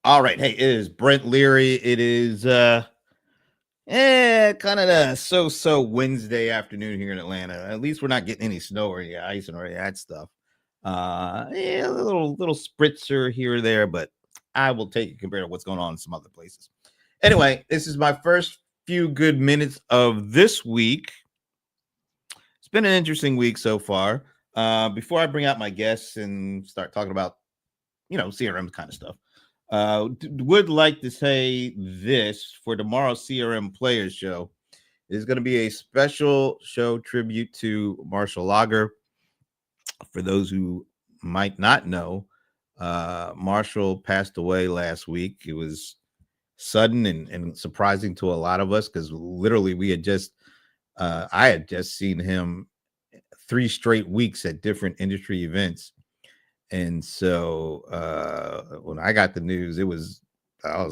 All right. Hey, it is Brent Leary. It is kind of a so Wednesday afternoon here in Atlanta. At least we're not getting any snow or any ice or any of that stuff. A little spritzer here or there, but I will take it compared to what's going on in some other places. Anyway, this is my first few good minutes of this week. It's been an interesting week so far. Before I bring out my guests and start talking about, CRM kind of stuff, would like to say this for tomorrow's CRM Players Show. It's going to be a special show tribute to Marshall Lager. For those who might not know, Marshall passed away last week. It was sudden and surprising to a lot of us because literally I had just seen him 3 straight weeks at different industry events. And so when I got the news, I was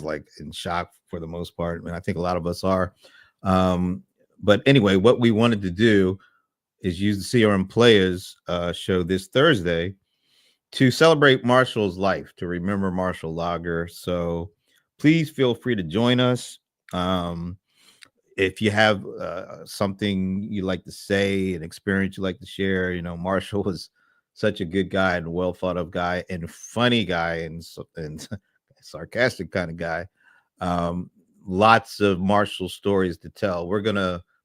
like in shock for the most part. And I think a lot of us are. But anyway, what we wanted to do is use the CRM Players show this Thursday to celebrate Marshall's life, to remember Marshall Lager. So please feel free to join us. If you have something you'd like to say, an experience you'd like to share, Marshall was such a good guy and well thought of guy and funny guy and sarcastic kind of guy. Lots of Marshall stories to tell.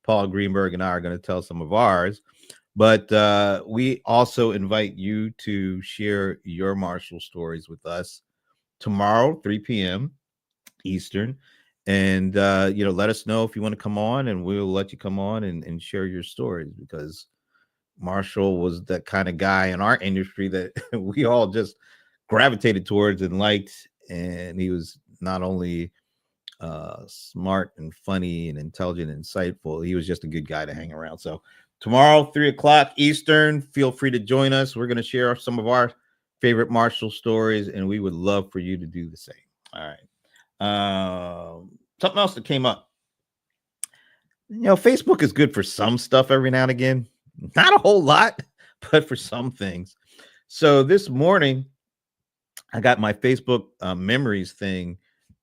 Paul Greenberg and I are going to tell some of ours, but we also invite you to share your Marshall stories with us tomorrow, 3 p.m. Eastern. And, let us know if you want to come on and we'll let you come on and share your stories, because Marshall was that kind of guy in our industry that we all just gravitated towards and liked. And he was not only smart and funny and intelligent and insightful, he was just a good guy to hang around. So tomorrow, 3:00 Eastern, feel free to join us. We're going to share some of our favorite Marshall stories, and we would love for you to do the same. All right. Something else that came up. Facebook is good for some stuff every now and again. Not a whole lot, but for some things. So this morning, I got my Facebook memories thing.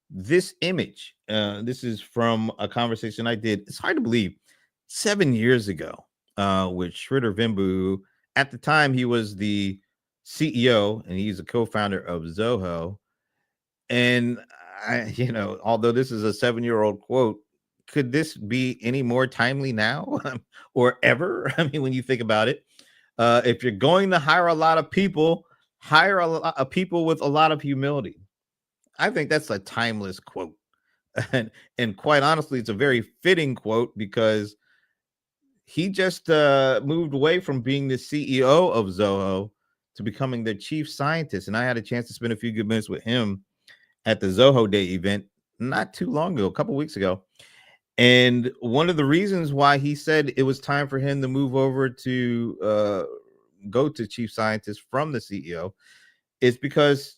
This image, this is from a conversation I did. It's hard to believe, 7 years ago with Sridhar Vembu. At the time, he was the CEO and he's a co-founder of Zoho. And although this is a 7-year-old quote, could this be any more timely now or ever? I mean, when you think about it, if you're going to hire a lot of people, hire a lot of people with a lot of humility. I think that's a timeless quote. And quite honestly, it's a very fitting quote because he just moved away from being the CEO of Zoho to becoming the chief scientist. And I had a chance to spend a few good minutes with him at the Zoho Day event not too long ago, a couple weeks ago. And one of the reasons why he said it was time for him to move over to go to chief scientist from the CEO is because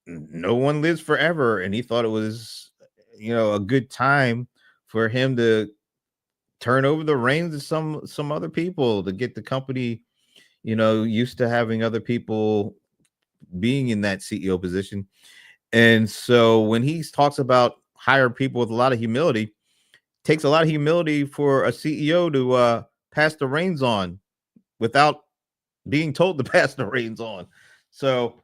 no one lives forever. And he thought it was, a good time for him to turn over the reins to some other people to get the company, used to having other people being in that CEO position. And so when he talks about hire people with a lot of humility, takes a lot of humility for a CEO to pass the reins on without being told to pass the reins on. So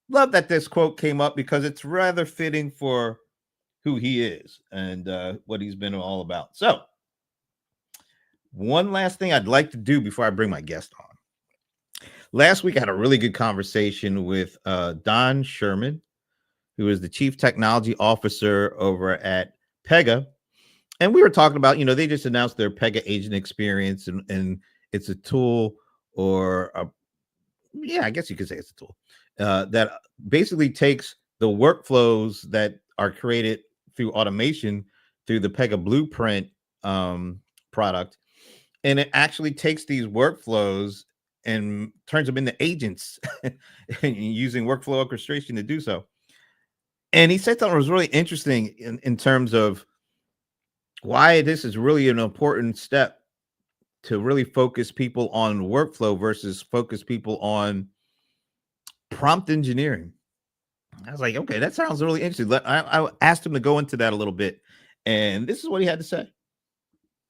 love that this quote came up because it's rather fitting for who he is and what he's been all about. So one last thing I'd like to do before I bring my guest on. Last week, I had a really good conversation with Don Sherman, who is the Chief Technology Officer over at Pega. And we were talking about, they just announced their Pega Agent Experience, and it's a tool I guess you could say it's a tool that basically takes the workflows that are created through automation through the Pega Blueprint product. And it actually takes these workflows and turns them into agents and using workflow orchestration to do so. And he said something that was really interesting in terms of why this is really an important step to really focus people on workflow versus focus people on prompt engineering. I was like, okay, that sounds really interesting. I asked him to go into that a little bit, and this is what he had to say.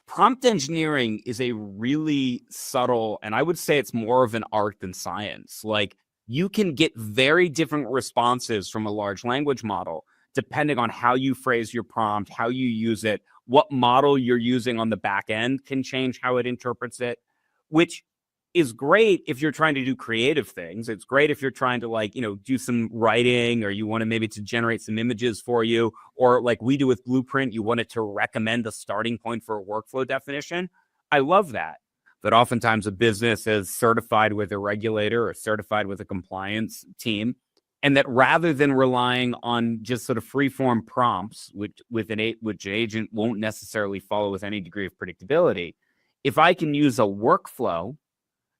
Prompt engineering is a really subtle, and I would say it's more of an art than science. Like, you can get very different responses from a large language model depending on how you phrase your prompt, how you use it, what model you're using on the back end can change how it interprets it, which is great if you're trying to do creative things. It's great if you're trying to, like, do some writing, or you want to maybe to generate some images for you, or like we do with Blueprint, you want it to recommend a starting point for a workflow definition. I love that. But oftentimes a business is certified with a regulator or certified with a compliance team. And that rather than relying on just sort of free-form prompts, which an agent won't necessarily follow with any degree of predictability, if I can use a workflow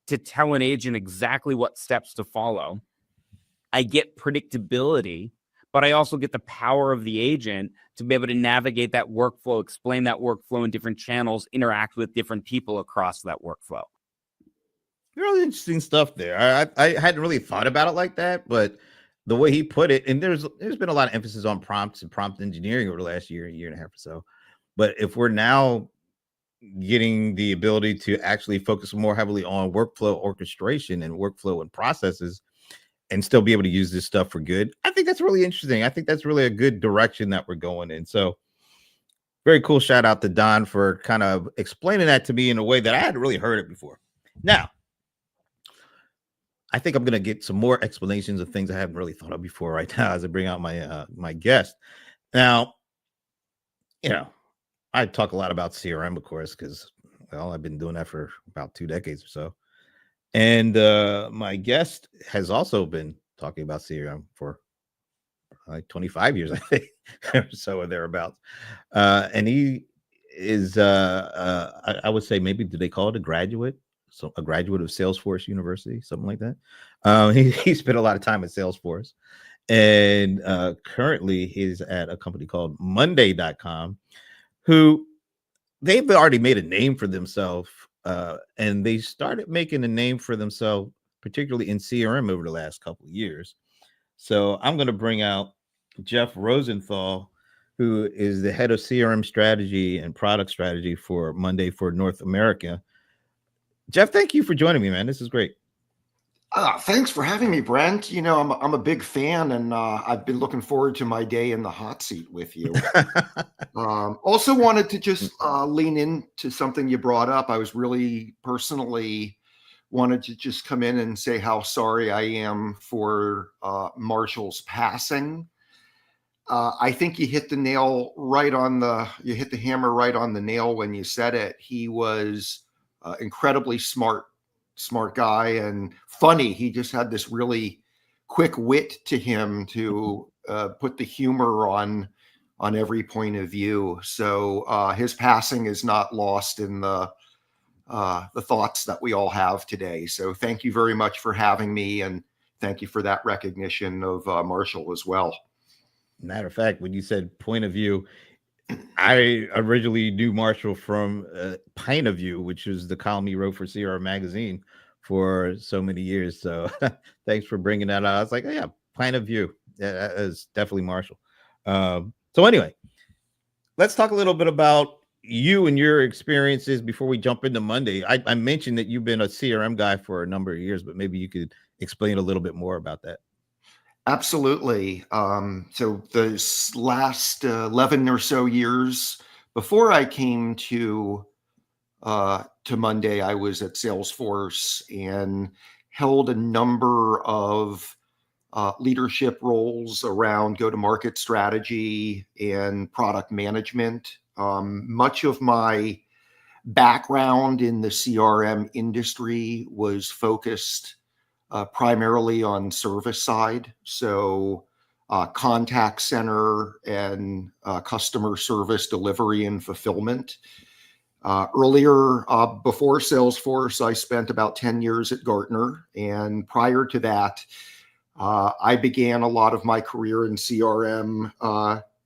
to tell an agent exactly what steps to follow, I get predictability, but I also get the power of the agent to be able to navigate that workflow, explain that workflow in different channels, interact with different people across that workflow. Really interesting stuff there. I hadn't really thought about it like that, but the way he put it, and there's been a lot of emphasis on prompts and prompt engineering over the last year and a half or so. But if we're now getting the ability to actually focus more heavily on workflow orchestration and workflow and processes and still be able to use this stuff for good, I think that's really interesting. I think that's really a good direction that we're going in. So very cool. Shout out to Don for kind of explaining that to me in a way that I hadn't really heard it before. Now, I think I'm going to get some more explanations of things I haven't really thought of before right now as I bring out my guest. Now, I talk a lot about CRM, of course, because, well, I've been doing that for about 2 decades or so. And my guest has also been talking about CRM for like 25 years, I think, or so or thereabouts. And he is, I would say, maybe, do they call it a graduate? So a graduate of Salesforce University, something like that. He spent a lot of time at Salesforce. And currently he's at a company called Monday.com, who they've already made a name for themselves, and they started making a name for themselves, particularly in CRM over the last couple of years. So I'm going to bring out Jeff Rosenthal, who is the head of CRM strategy and product strategy for Monday for North America. Jeff, thank you for joining me, man. This is great. Thanks for having me, Brent. I'm a big fan, and I've been looking forward to my day in the hot seat with you. Also wanted to just lean into something you brought up. I was really personally wanted to just come in and say how sorry I am for Marshall's passing. I think you hit the hammer right on the nail when you said it. He was incredibly smart guy and funny. He just had this really quick wit to him to put the humor on every point of view. So his passing is not lost in the thoughts that we all have today. So thank you very much for having me, and thank you for that recognition of Marshall as well. Matter of fact, when you said point of view, I originally knew Marshall from Point of View, which was the column he wrote for CRM Magazine for so many years. So thanks for bringing that out. I was like, oh, yeah, Point of View. Yeah, that is definitely Marshall. So anyway, let's talk a little bit about you and your experiences before we jump into Monday. I mentioned that you've been a CRM guy for a number of years, but maybe you could explain a little bit more about that. Absolutely. So the last 11 or so years before I came to Monday, I was at Salesforce and held a number of leadership roles around go-to-market strategy and product management. Much of my background in the CRM industry was focused primarily on service side. So contact center and customer service delivery and fulfillment. Earlier, before Salesforce, I spent about 10 years at Gartner. And prior to that, I began a lot of my career in CRM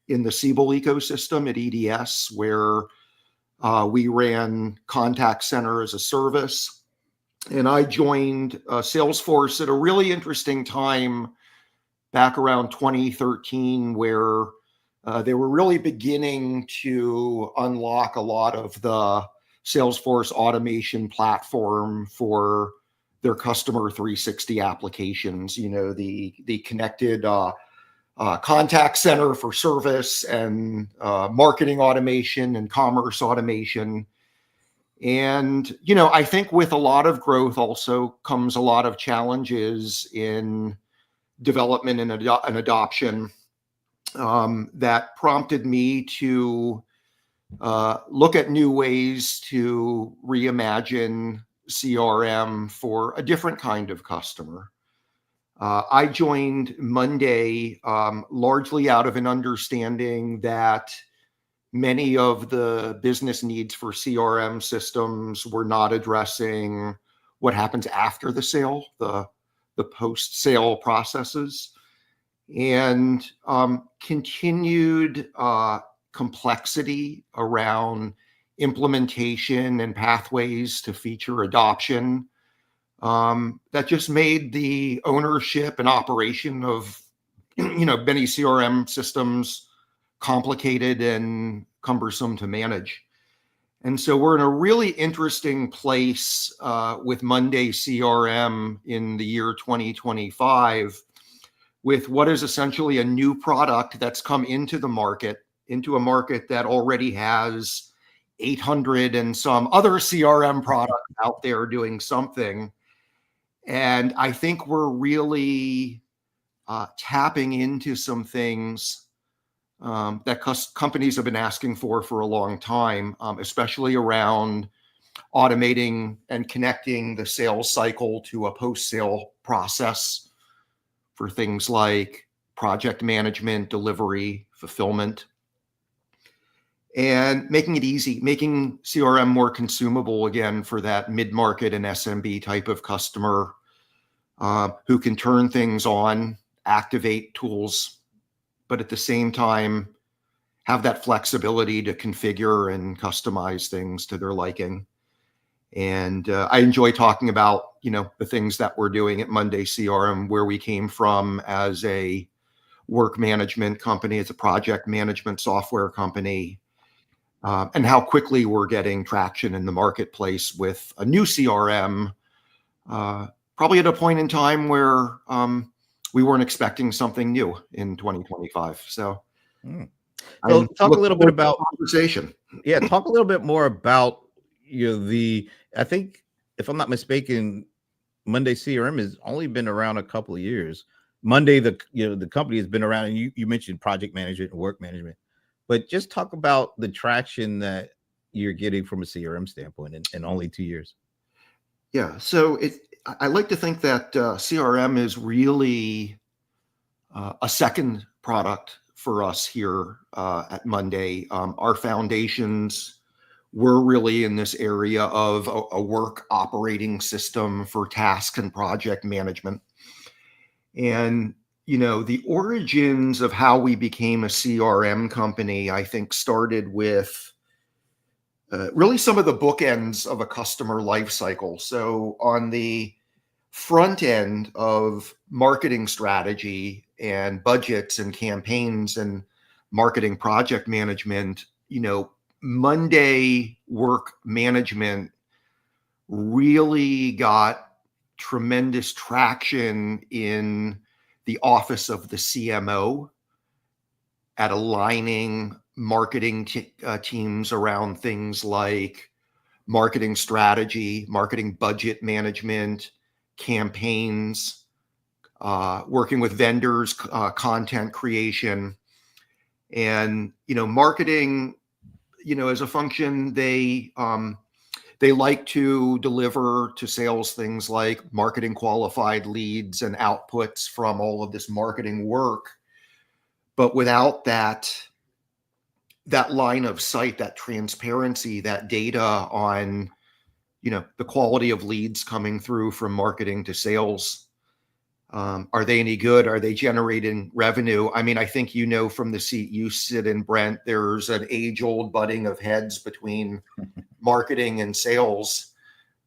in the Siebel ecosystem at EDS, where we ran contact center as a service. And I joined Salesforce at a really interesting time back around 2013, where they were really beginning to unlock a lot of the Salesforce automation platform for their customer 360 applications, the connected contact center for service and marketing automation and commerce automation. And, I think with a lot of growth also comes a lot of challenges in development and adoption that prompted me to look at new ways to reimagine CRM for a different kind of customer. I joined Monday largely out of an understanding that many of the business needs for CRM systems were not addressing what happens after the sale, the post-sale processes, and continued complexity around implementation and pathways to feature adoption that just made the ownership and operation of many CRM systems complicated and cumbersome to manage. And so we're in a really interesting place with Monday CRM in the year 2025, with what is essentially a new product that's come into the market, into a market that already has 800 and some other CRM products out there doing something. And I think we're really tapping into some things that companies have been asking for a long time, especially around automating and connecting the sales cycle to a post-sale process for things like project management, delivery, fulfillment, and making it easy, making CRM more consumable again for that mid-market and SMB type of customer who can turn things on, activate tools, but at the same time, have that flexibility to configure and customize things to their liking. And I enjoy talking about, the things that we're doing at Monday CRM, where we came from as a work management company, as a project management software company, and how quickly we're getting traction in the marketplace with a new CRM, probably at a point in time where we weren't expecting something new in 2025. So, So talk a little bit about conversation. Yeah, talk a little bit more about I think, if I'm not mistaken, Monday CRM has only been around a couple of years. Monday, the company has been around, and you mentioned project management and work management, but just talk about the traction that you're getting from a CRM standpoint in only 2 years. Yeah, so I like to think that CRM is really a second product for us here at Monday. Our foundations were really in this area of a work operating system for task and project management. And, the origins of how we became a CRM company, I think, started with really some of the bookends of a customer life cycle. So on the front end of marketing strategy and budgets and campaigns and marketing project management, Monday work management really got tremendous traction in the office of the CMO at aligning marketing teams around things like marketing strategy, marketing budget management, campaigns, working with vendors, content creation, and marketing. As a function, they like to deliver to sales things like marketing qualified leads and outputs from all of this marketing work, but without that line of sight, that transparency, that data on the quality of leads coming through from marketing to sales. Are they any good? Are they generating revenue? I mean, I think from the seat you sit in, Brent, there's an age-old butting of heads between marketing and sales,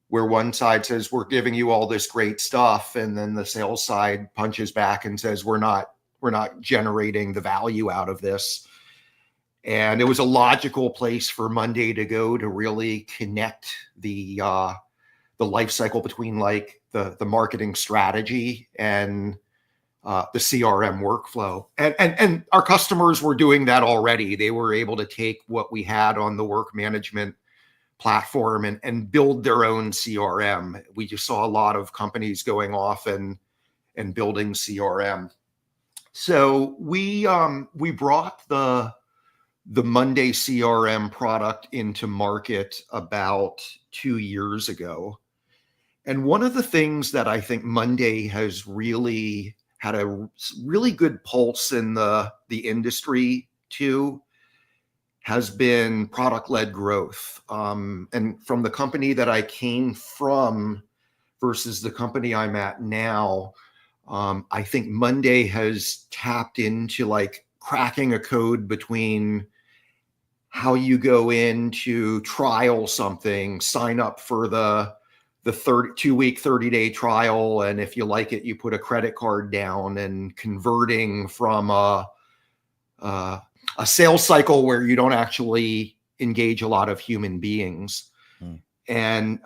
where one side says, we're giving you all this great stuff, and then the sales side punches back and says, we're not generating the value out of this. And it was a logical place for Monday to go to really connect the life cycle between like the marketing strategy and the CRM workflow. And our customers were doing that already. They were able to take what we had on the work management platform and build their own CRM. We just saw a lot of companies going off and building CRM. So we brought the Monday CRM product into market about 2 years ago. And one of the things that I think Monday has really had a really good pulse in the industry too has been product-led growth. And from the company that I came from versus the company I'm at now, I think Monday has tapped into like cracking a code between how you go in to trial something, sign up for the 2-week, 30-day trial, and if you like it, you put a credit card down, and converting from a sales cycle where you don't actually engage a lot of human beings. And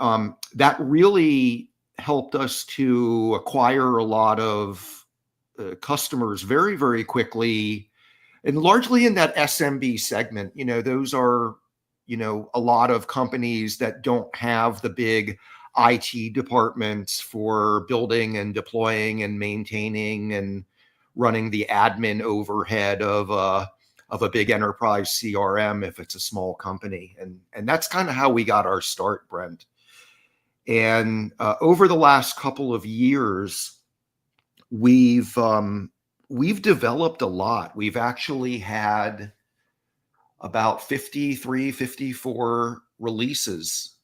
that really helped us to acquire a lot of customers very, very quickly, and largely in that SMB segment. Those are, a lot of companies that don't have the big IT departments for building and deploying and maintaining and running the admin overhead of a big enterprise CRM if it's a small company. And that's kind of how we got our start, Brent. And over the last couple of years, we've developed a lot. We've actually had about 53, 54 releases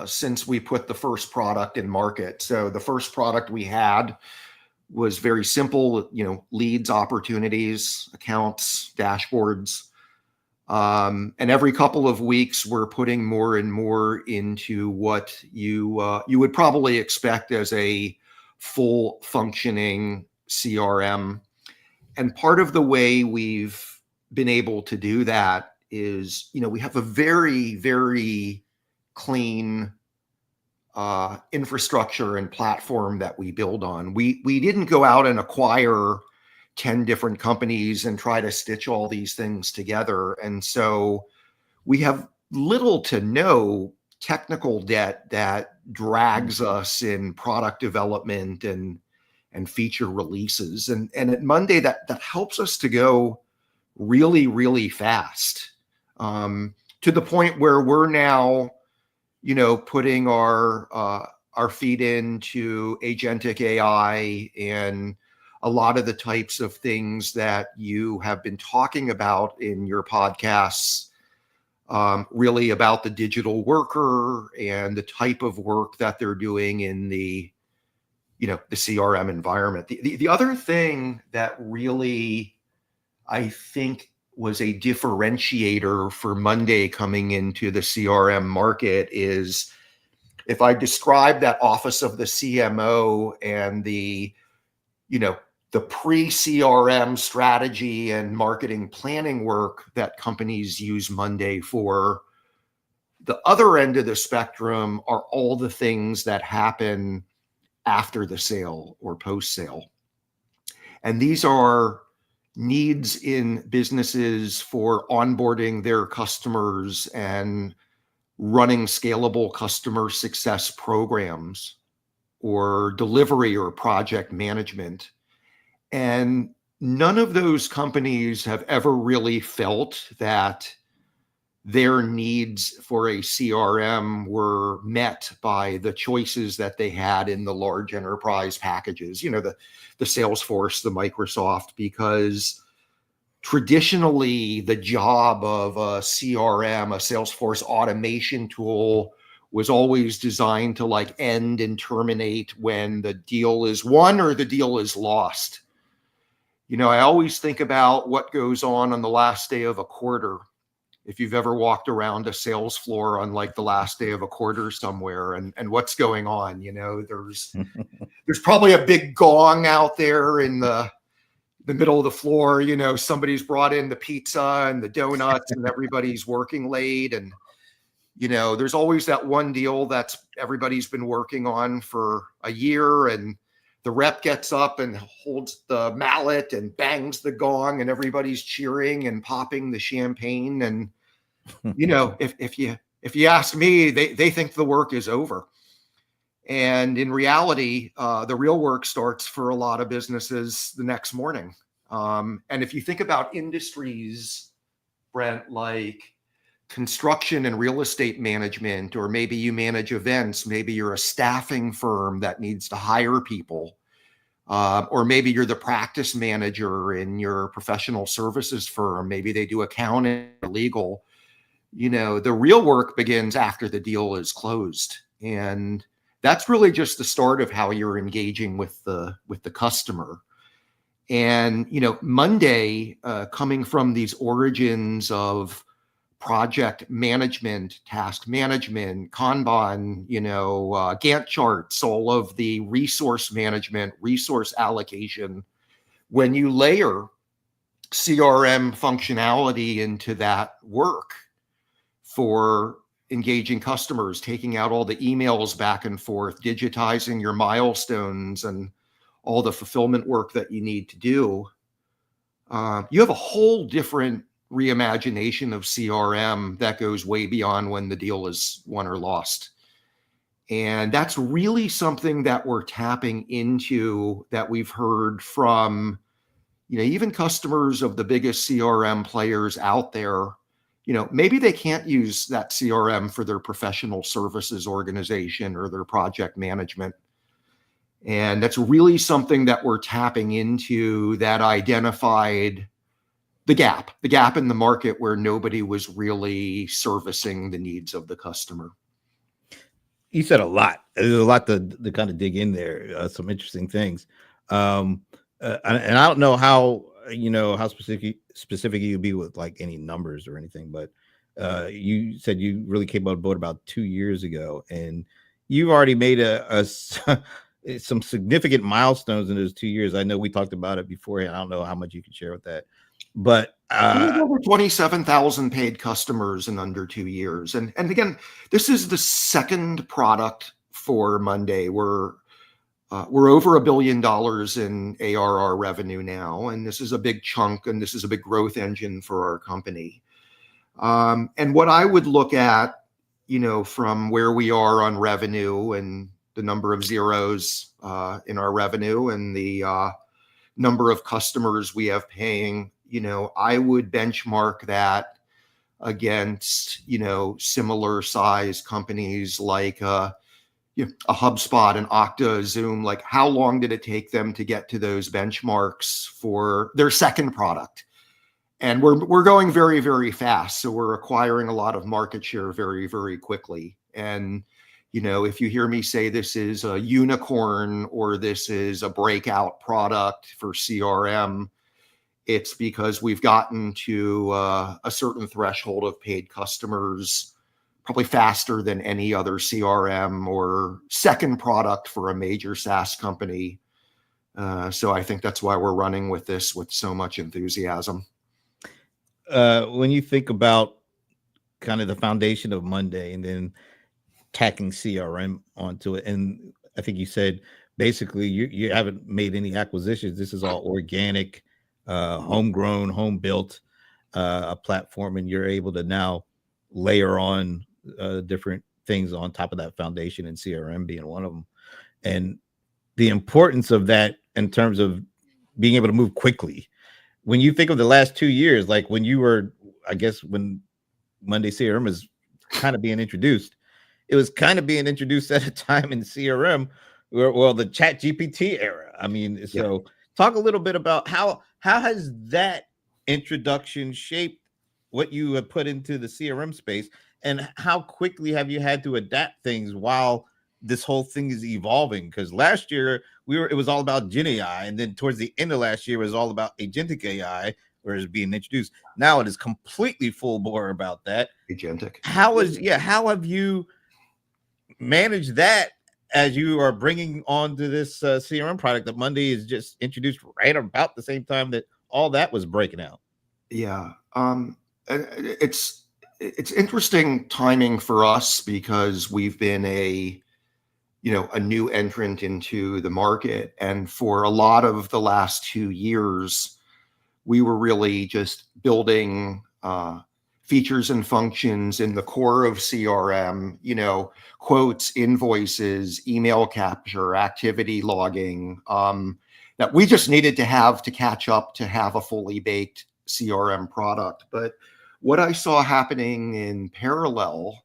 since we put the first product in market. So the first product we had was very simple, leads, opportunities, accounts, dashboards. And every couple of weeks, we're putting more and more into what you would probably expect as a full functioning CRM. And part of the way we've been able to do that is, we have a very, very clean infrastructure and platform that we build on. We didn't go out and acquire 10 different companies and try to stitch all these things together. And so we have little to no technical debt that drags us in product development and feature releases. And at Monday, that helps us to go really, really fast, to the point where we're now, putting our feet into agentic AI and a lot of the types of things that you have been talking about in your podcasts, really about the digital worker and the type of work that they're doing in the CRM environment. The other thing that really, I think, was a differentiator for Monday coming into the CRM market is, if I describe that office of the CMO and the pre-CRM strategy and marketing planning work that companies use Monday for, the other end of the spectrum are all the things that happen after the sale or post-sale. And these are needs in businesses for onboarding their customers and running scalable customer success programs or delivery or project management. And none of those companies have ever really felt that their needs for a CRM were met by the choices that they had in the large enterprise packages, the Salesforce, the Microsoft, because traditionally the job of a CRM, a Salesforce automation tool, was always designed to like end and terminate when the deal is won or the deal is lost. I always think about what goes on the last day of a quarter. If you've ever walked around a sales floor on like the last day of a quarter somewhere and what's going on, there's probably a big gong out there in the the middle of the floor, somebody's brought in the pizza and the donuts and everybody's working late. And, there's always that one deal that's everybody's been working on for a year, and the rep gets up and holds the mallet and bangs the gong, and everybody's cheering and popping the champagne. And, if you ask me, they think the work is over. And in reality, the real work starts for a lot of businesses the next morning. And if you think about industries, Brent, like construction and real estate management, or maybe you manage events, maybe you're a staffing firm that needs to hire people, or maybe you're the practice manager in your professional services firm, maybe they do accounting or legal, the real work begins after the deal is closed. And that's really just the start of how you're engaging with the customer. And, Monday, coming from these origins of project management, task management, Kanban, Gantt charts, all of the resource management, resource allocation, when you layer CRM functionality into that work for engaging customers, taking out all the emails back and forth, digitizing your milestones and all the fulfillment work that you need to do, you have a whole different reimagination of CRM that goes way beyond when the deal is won or lost. And that's really something that we're tapping into, that we've heard from, even customers of the biggest CRM players out there. Maybe they can't use that CRM for their professional services organization or their project management. And that's really something that we're tapping into, that identified the gap in the market where nobody was really servicing the needs of the customer. You said a lot. There's a lot to kind of dig in there. Some interesting things. And I don't know how, how specific you'd be with like any numbers or anything, but you said you really came on board about 2 years ago, and you've already made some significant milestones in those 2 years. I know we talked about it before, and I don't know how much you can share with that, but over 27,000 paid customers in under 2 years. And again, this is the second product for Monday. We're over $1 billion in ARR revenue now, and this is a big chunk, and this is a big growth engine for our company. And what I would look at, from where we are on revenue and the number of zeros in our revenue and the number of customers we have paying, I would benchmark that against, similar size companies like a HubSpot, an Okta, Zoom. Like, how long did it take them to get to those benchmarks for their second product? And we're going very, very fast. So we're acquiring a lot of market share very, very quickly. And, if you hear me say this is a unicorn or this is a breakout product for CRM, it's because we've gotten to a certain threshold of paid customers probably faster than any other CRM or second product for a major SaaS company. So I think that's why we're running with this with so much enthusiasm. When you think about kind of the foundation of Monday and then tacking CRM onto it, and I think you said basically you haven't made any acquisitions. This is all organic, homegrown, home built, a platform, and you're able to now layer on different things on top of that foundation, and CRM being one of them. And the importance of that in terms of being able to move quickly. When you think of the last 2 years, like when you were, I guess, when Monday CRM is kind of being introduced, it was kind of being introduced at a time in CRM where, well, the Chat GPT era. I mean, so talk a little bit about how has that introduction shaped what you have put into the CRM space, and how quickly have you had to adapt things while this whole thing is evolving? Because last year it was all about Gen AI, and then towards the end of last year it was all about agentic AI, where it's being introduced. Now it is completely full bore about that. Agentic. How have you managed that as you are bringing on to this CRM product that Monday is just introduced right about the same time that all that was breaking out. Yeah. It's interesting timing for us because we've been a new entrant into the market, and for a lot of the last 2 years, we were really just building features and functions in the core of CRM, quotes, invoices, email capture, activity logging, that we just needed to have to catch up to have a fully baked CRM product. But what I saw happening in parallel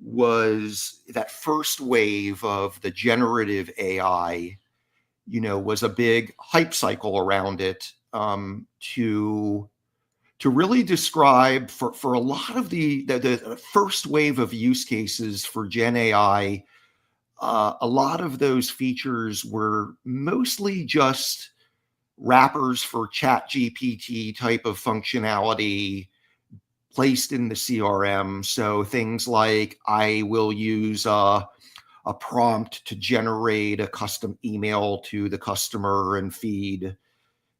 was that first wave of the generative AI, was a big hype cycle around it, to really describe for a lot of the first wave of use cases for Gen AI. A lot of those features were mostly just wrappers for Chat GPT type of functionality placed in the CRM. So things like I will use a prompt to generate a custom email to the customer and feed,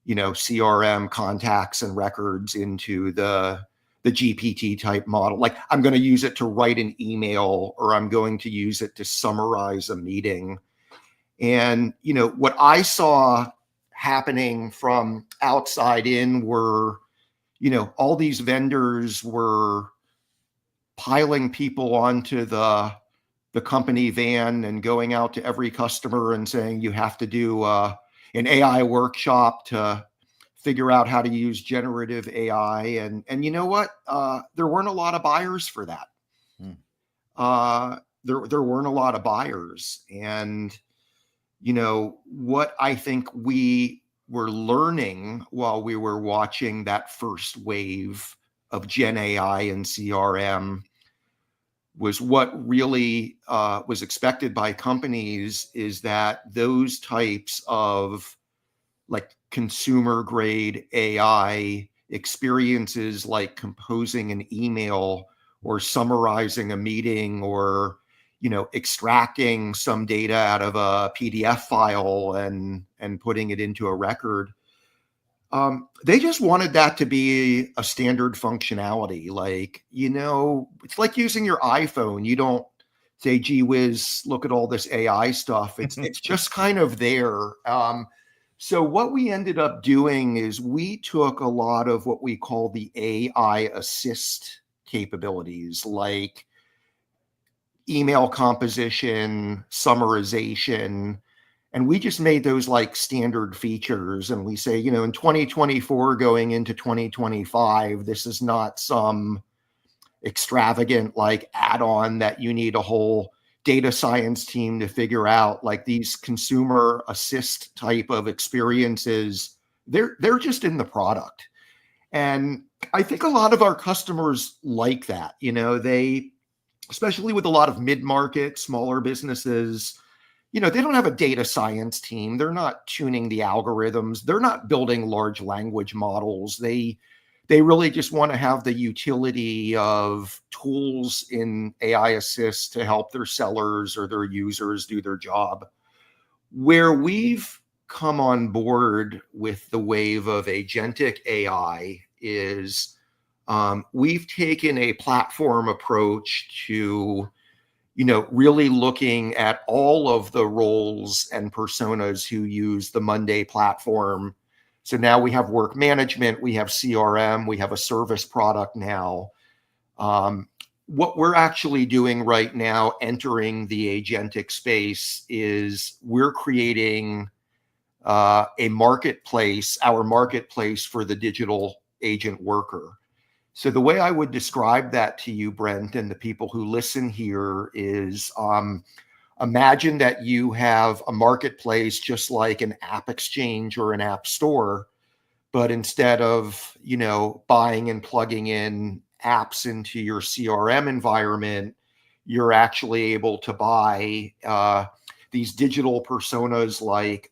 CRM contacts and records into the GPT type model. Like I'm going to use it to write an email, or I'm going to use it to summarize a meeting. And, what I saw happening from outside in were, all these vendors were piling people onto the company van and going out to every customer and saying, you have to do an AI workshop to figure out how to use generative AI. And you know what? There weren't a lot of buyers for that. There weren't a lot of buyers. And, what I think we were learning while we were watching that first wave of Gen AI and CRM was what really was expected by companies is that those types of like consumer grade AI experiences, like composing an email or summarizing a meeting or extracting some data out of a PDF file and putting it into a record. They just wanted that to be a standard functionality. Like, it's like using your iPhone. You don't say, gee whiz, look at all this AI stuff. It's just kind of there. So what we ended up doing is we took a lot of what we call the AI assist capabilities, like email composition, summarization, and we just made those like standard features. And we say, in 2024 going into 2025, this is not some extravagant like add-on that you need a whole data science team to figure out. Like these consumer assist type of experiences, they're just in the product. And I think a lot of our customers like that. They, especially with a lot of mid-market, smaller businesses, they don't have a data science team. They're not tuning the algorithms. They're not building large language models. They really just want to have the utility of tools in AI Assist to help their sellers or their users do their job. Where we've come on board with the wave of agentic AI is we've taken a platform approach to really looking at all of the roles and personas who use the Monday platform. So now we have work management, we have CRM, we have a service product now. What we're actually doing right now, entering the agentic space, is we're creating a marketplace, our marketplace for the digital agent worker. So the way I would describe that to you, Brent, and the people who listen here is imagine that you have a marketplace just like an app exchange or an app store, but instead of, buying and plugging in apps into your CRM environment, you're actually able to buy these digital personas like,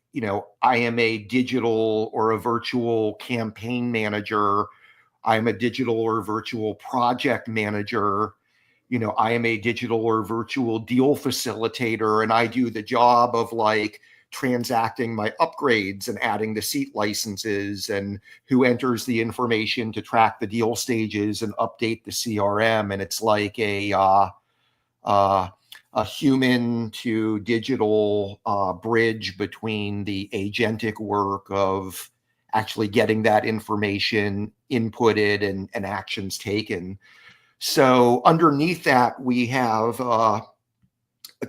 I am a digital or a virtual campaign manager. I'm a digital or virtual project manager. I am a digital or virtual deal facilitator, and I do the job of like transacting my upgrades and adding the seat licenses and who enters the information to track the deal stages and update the CRM. And it's like a human to digital bridge between the agentic work of actually getting that information inputted and actions taken. So underneath that, we have a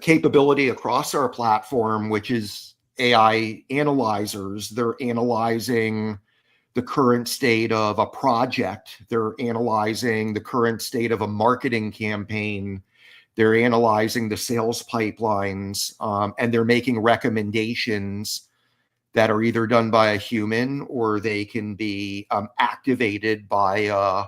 capability across our platform, which is AI analyzers. They're analyzing the current state of a project. They're analyzing the current state of a marketing campaign. They're analyzing the sales pipelines, and they're making recommendations that are either done by a human or they can be activated by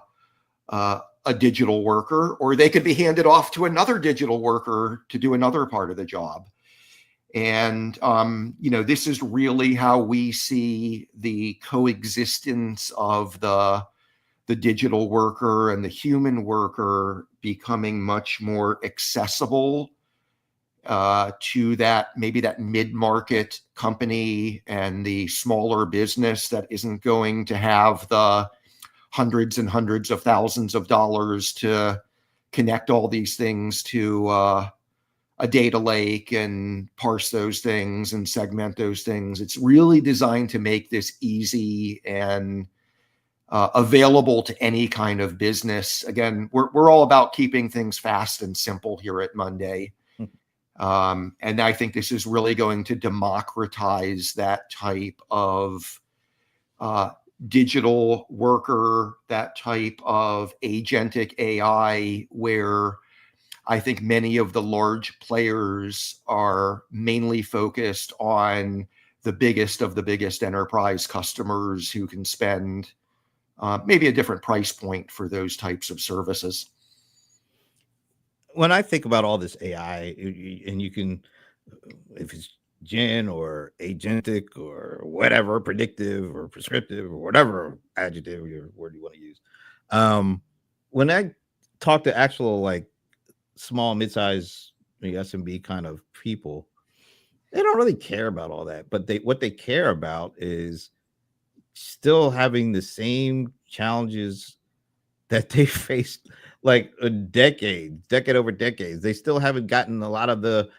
a digital worker, or they could be handed off to another digital worker to do another part of the job. And, this is really how we see the coexistence of the digital worker and the human worker becoming much more accessible to maybe that mid-market company and the smaller business that isn't going to have the hundreds and hundreds of thousands of dollars to connect all these things to a data lake and parse those things and segment those things. It's really designed to make this easy and available to any kind of business. Again, we're all about keeping things fast and simple here at Monday. And I think this is really going to democratize that type of digital worker, that type of agentic AI, where I think many of the large players are mainly focused on the biggest of the biggest enterprise customers who can spend maybe a different price point for those types of services. When I think about all this AI, and you can, if it's gen or agentic or whatever, predictive or prescriptive or whatever adjective or word you want to use. When I talk to actual like small, mid-size SMB kind of people, they don't really care about all that. But what they care about is still having the same challenges that they faced like a decade over decades. They still haven't gotten a lot of the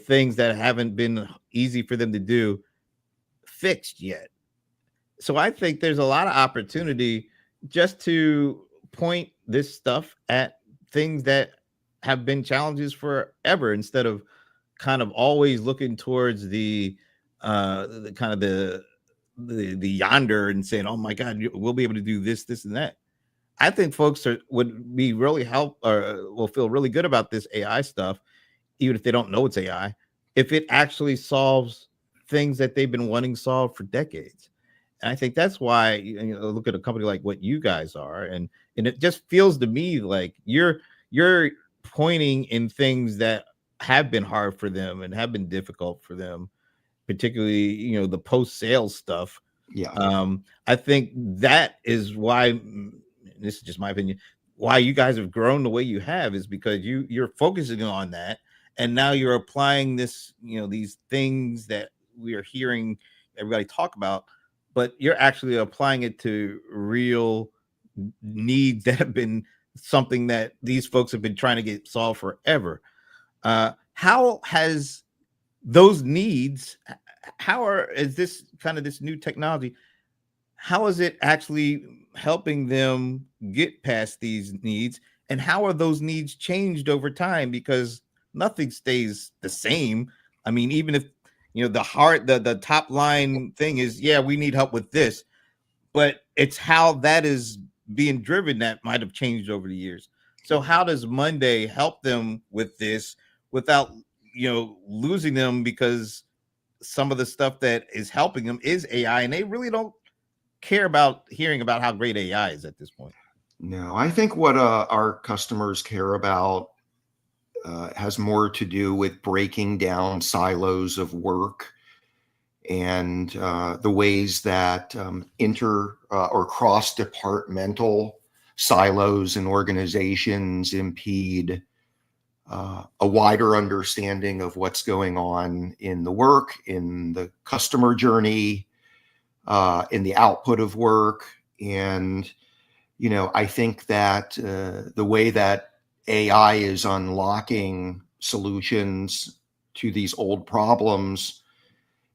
things that haven't been easy for them to do fixed yet. So I think there's a lot of opportunity just to point this stuff at things that have been challenges forever, instead of kind of always looking towards the kind of the yonder and saying, oh my God, we'll be able to do this and that. I think folks would be really will feel really good about this AI stuff, even if they don't know it's AI, if it actually solves things that they've been wanting solved for decades. And I think that's why look at a company like what you guys are, and it just feels to me like you're pointing in things that have been hard for them and have been difficult for them, particularly the post sales stuff. Yeah. I think that is why, this is just my opinion, why you guys have grown the way you have, is because you're focusing on that, and now you're applying this, these things that we are hearing everybody talk about, but you're actually applying it to real needs that have been something that these folks have been trying to get solved forever. How has those needs, is this kind of this new technology, how is it actually helping them get past these needs, and how are those needs changed over time? Because nothing stays the same. I mean, even if the top line thing is, yeah, we need help with this, but it's how that is being driven that might have changed over the years. So how does Monday help them with this without losing them, because some of the stuff that is helping them is AI, and they really don't care about hearing about how great AI is at this point? No, I think what our customers care about has more to do with breaking down silos of work and the ways that inter or cross-departmental silos and organizations impede a wider understanding of what's going on in the work, in the customer journey, in the output of work. And, I think that the way that AI is unlocking solutions to these old problems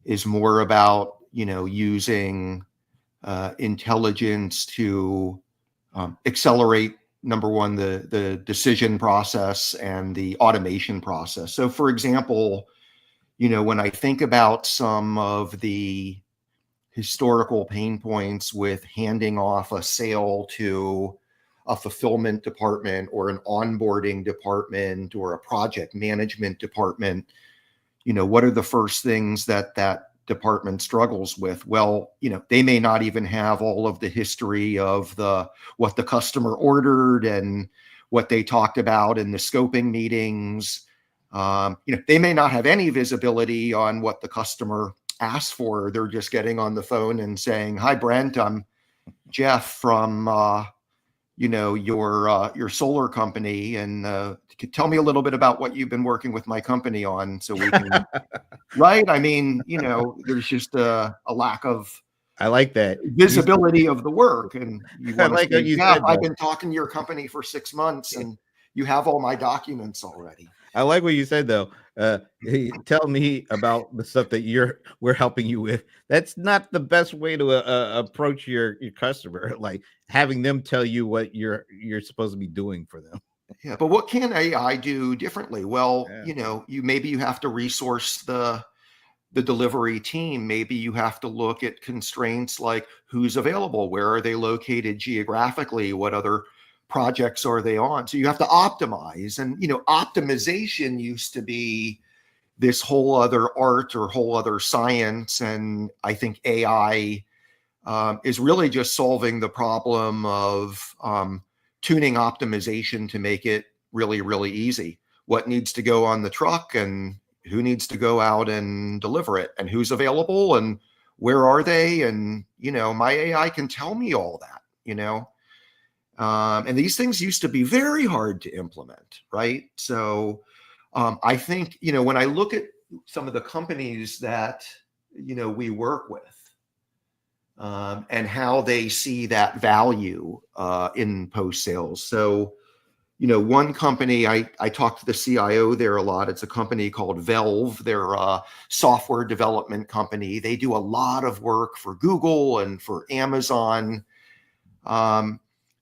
is more about, using intelligence to accelerate, number one, the decision process and the automation process. So, for example, when I think about some of the historical pain points with handing off a sale to a fulfillment department or an onboarding department or a project management department, what are the first things that department struggles with? Well, they may not even have all of the history of what the customer ordered and what they talked about in the scoping meetings. They may not have any visibility on what the customer asked for. They're just getting on the phone and saying, "Hi, Brent, I'm Jeff from your solar company, and tell me a little bit about what you've been working with my company on, so we can." Right? I mean, there's just a lack of I like that. visibility of the work, and you I want to like say, what you "Yeah, said, I've though. been talking to your company for 6 months, and you have all my documents already." I like what you said, though. Hey, tell me about the stuff that we're helping you with. That's not the best way to approach your customer, like having them tell you what you're supposed to be doing for them. Yeah, but what can AI do differently? Well, Yeah. you have to resource the delivery team. Maybe you have to look at constraints like who's available, where are they located geographically, what other projects are they on. So you have to optimize. And optimization used to be this whole other art or whole other science. And I think AI is really just solving the problem of tuning optimization to make it really, really easy. What needs to go on the truck and who needs to go out and deliver it and who's available and where are they? And, my AI can tell me all that, and these things used to be very hard to implement, right? So I think, when I look at some of the companies that, we work with, and how they see that value in post sales. So, one company, I talked to the CIO there a lot. It's a company called Velve. They're a software development company. They do a lot of work for Google and for Amazon.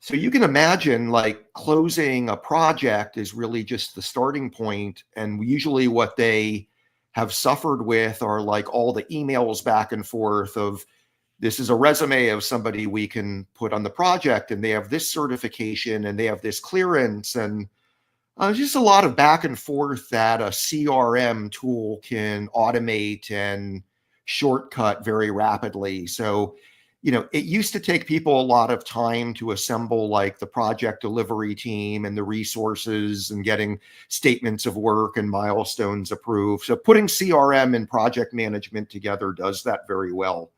So you can imagine, like, closing a project is really just the starting point. And usually what they have suffered with are like all the emails back and forth of, this is a resume of somebody we can put on the project, and they have this certification and they have this clearance, and just a lot of back and forth that a CRM tool can automate and shortcut very rapidly. So, it used to take people a lot of time to assemble like the project delivery team and the resources and getting statements of work and milestones approved. So putting CRM and project management together does that very well.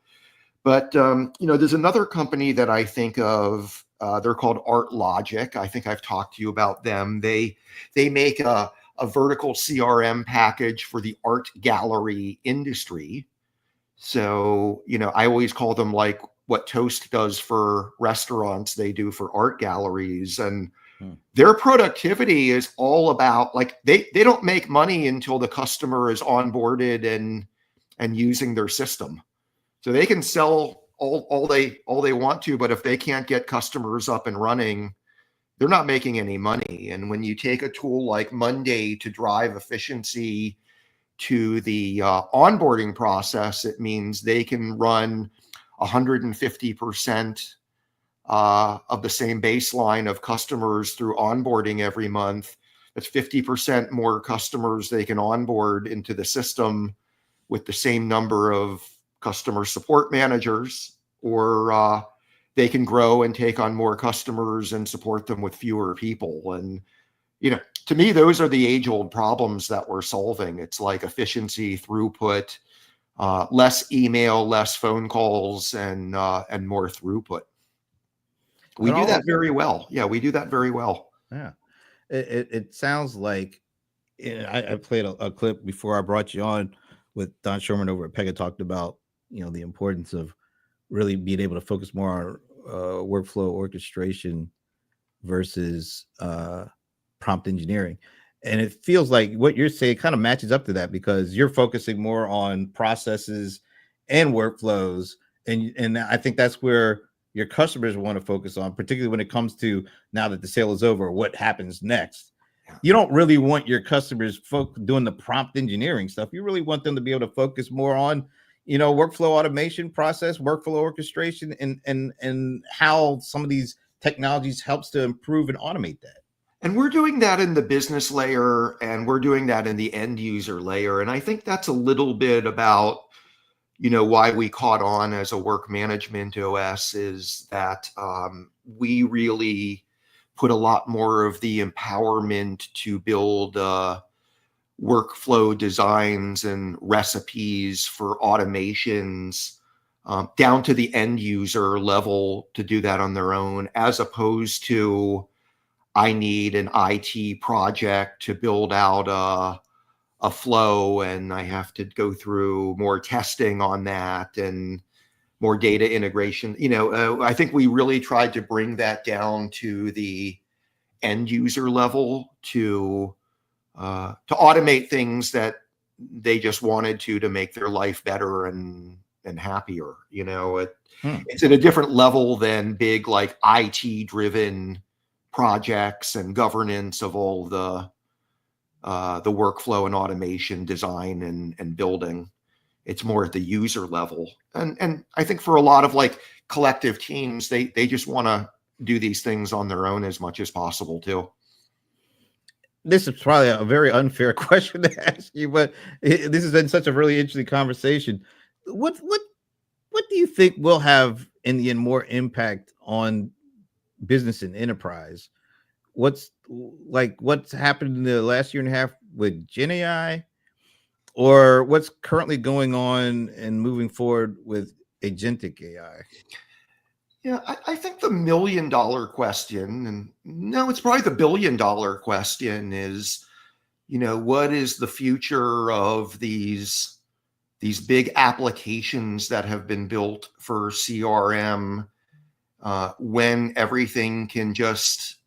But there's another company that I think of. They're called Art Logic. I think I've talked to you about them. They make a vertical CRM package for the art gallery industry. So I always call them like what Toast does for restaurants, they do for art galleries, and their productivity is all about, like, they don't make money until the customer is onboarded and using their system. So they can sell all they want to, but if they can't get customers up and running, they're not making any money. And when you take a tool like Monday to drive efficiency to the onboarding process, it means they can run 150% of the same baseline of customers through onboarding every month. That's 50% more customers they can onboard into the system with the same number of customer support managers, or they can grow and take on more customers and support them with fewer people. And, to me, those are the age-old problems that we're solving. It's like efficiency, throughput, less email, less phone calls, and more throughput. We But do all that very well. Yeah, we do that very well. Yeah. It sounds like I played a clip before I brought you on with Don Sherman over at Pega, talked about, the importance of really being able to focus more on workflow orchestration versus prompt engineering. And it feels like what you're saying kind of matches up to that, because you're focusing more on processes and workflows. And I think that's where your customers want to focus on, particularly when it comes to, now that the sale is over, what happens next. You don't really want your customers doing the prompt engineering stuff. You really want them to be able to focus more on, workflow automation, process, workflow orchestration, and how some of these technologies helps to improve and automate that. And we're doing that in the business layer, and we're doing that in the end user layer. And I think that's a little bit about, why we caught on as a work management OS, is that we really put a lot more of the empowerment to build workflow designs and recipes for automations down to the end user level to do that on their own, as opposed to, I need an IT project to build out a flow, and I have to go through more testing on that and more data integration. I think we really tried to bring that down to the end user level to automate things that they just wanted to make their life better and happier. It's at a different level than big, like, IT driven projects and governance of all the workflow and automation design and building. It's more at the user level. And I think for a lot of like collective teams, they just want to do these things on their own as much as possible too. This is probably a very unfair question to ask you, but this has been such a really interesting conversation. What do you think will have in the end more impact on business and enterprise? What's happened in the last year and a half with Gen AI, or what's currently going on and moving forward with agentic AI? Yeah, I think the $1 million question, and no, it's probably the $1 billion question, is, what is the future of these big applications that have been built for CRM, when everything can just,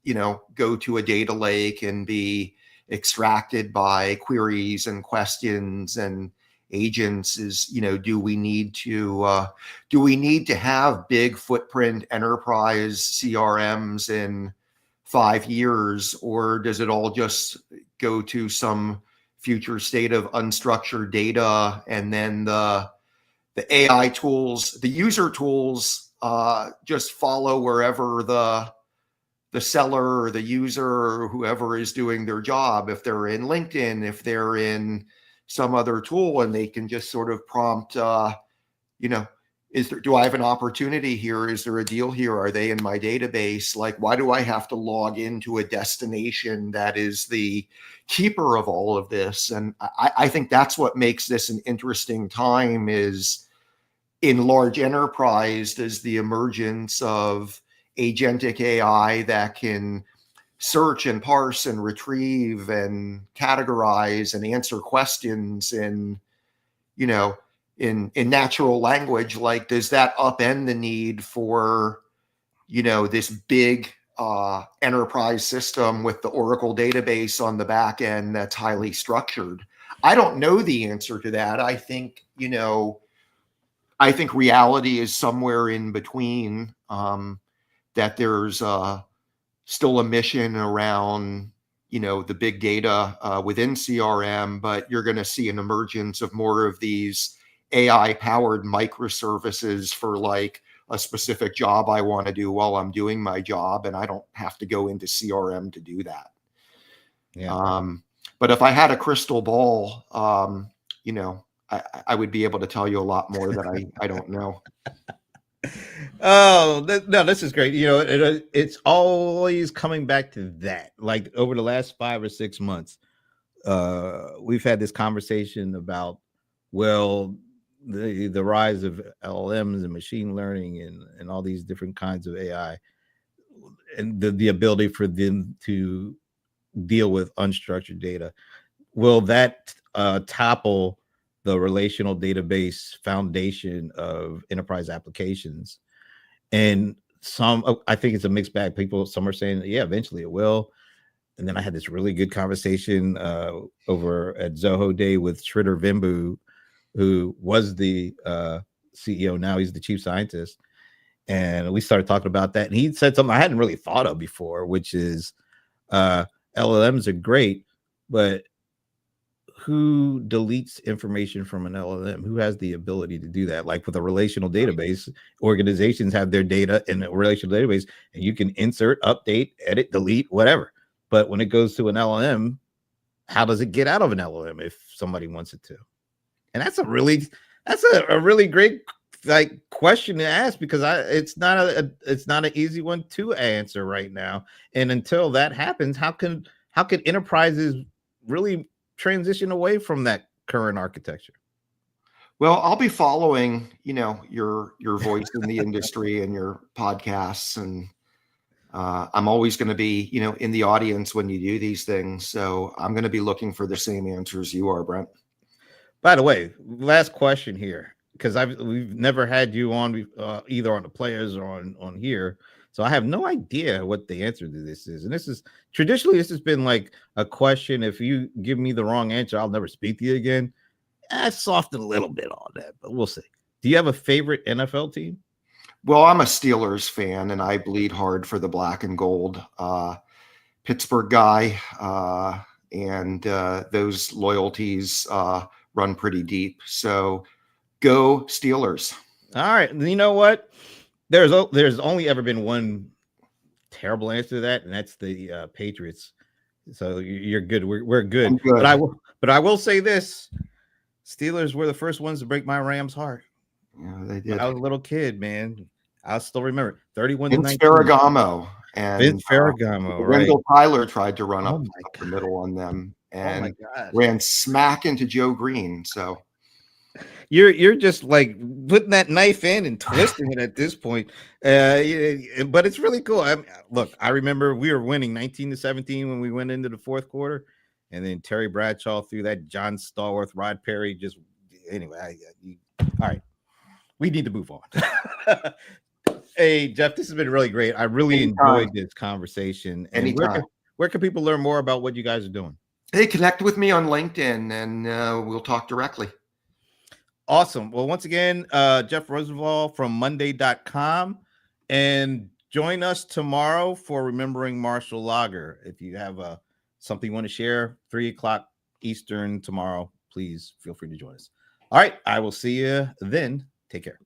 go to a data lake and be extracted by queries and questions and agents? Is, do we need to have big footprint enterprise CRMs in 5 years, or does it all just go to some future state of unstructured data, and then the AI tools, the user tools, just follow wherever the seller or the user or whoever is doing their job? If they're in LinkedIn, if they're in some other tool, and they can just sort of prompt, do I have an opportunity here? Is there a deal here? Are they in my database? Like, why do I have to log into a destination that is the keeper of all of this? And I think that's what makes this an interesting time, is in large enterprise, there's the emergence of agentic AI that can search and parse and retrieve and categorize and answer questions in natural language. Like, does that upend the need for this big enterprise system with the Oracle database on the back end that's highly structured? I don't know the answer to that. I think reality is somewhere in between, that there's still a mission around, the big data within CRM, but you're going to see an emergence of more of these AI-powered microservices for like a specific job I want to do while I'm doing my job, and I don't have to go into CRM to do that. Yeah. But if I had a crystal ball, I would be able to tell you a lot more that I don't know. Oh, no, this is great. It's always coming back to that. Like, over the last 5 or 6 months, we've had this conversation about, well, the rise of LLMs and machine learning and all these different kinds of AI, and the ability for them to deal with unstructured data. will that topple the relational database foundation of enterprise applications? And I think it's a mixed bag. Some are saying, yeah, eventually it will. And then I had this really good conversation over at Zoho Day with Sridhar Vimbu, who was the CEO. Now he's the chief scientist. And we started talking about that. And he said something I hadn't really thought of before, which is LLMs are great, but who deletes information from an LLM? Who has the ability to do that? Like with a relational database, organizations have their data in a relational database, and you can insert, update, edit, delete, whatever. But when it goes to an LLM, how does it get out of an LLM if somebody wants it to? And that's a really great question to ask, because it's not an easy one to answer right now. And until that happens, how can enterprises really transition away from that current architecture? Well, I'll be following, your voice in the industry and your podcasts, and I'm always going to be, in the audience when you do these things. So I'm going to be looking for the same answers you are, Brent. By the way, last question here, because we've never had you on either on the players or on here, so I have no idea what the answer to this is. And this has been like a question. If you give me the wrong answer, I'll never speak to you again. I softened a little bit on that, but we'll see. Do you have a favorite NFL team? Well, I'm a Steelers fan, and I bleed hard for the black and gold. Pittsburgh guy, and those loyalties run pretty deep. So go Steelers. All right. You know what? There's only ever been one terrible answer to that, and that's the Patriots. So you're good. We're good. I'm good. But I will say this: Steelers were the first ones to break my Rams' heart. Yeah, they did. When I was a little kid, man, I still remember 31 Vince to 19. Ferragamo and Vince Ferragamo, right? Wendell Tyler tried to run Oh up my the God. middle on them Oh my and gosh. ran smack into Joe Green. So You're just like putting that knife in and twisting it at this point. But it's really cool. Look, I remember we were winning 19-17 when we went into the fourth quarter, and then Terry Bradshaw threw that John Stallworth, Rod Perry. Just anyway. All right, we need to move on. Hey, Jeff, this has been really great. I really enjoyed this conversation. And where can people learn more about what you guys are doing? Hey, connect with me on LinkedIn, and we'll talk directly. Awesome. Well, once again, Jeff Rosenthal from Monday.com, and join us tomorrow for Remembering Marshall Lager. If you have something you want to share, 3:00 Eastern tomorrow, please feel free to join us. All right. I will see you then. Take care.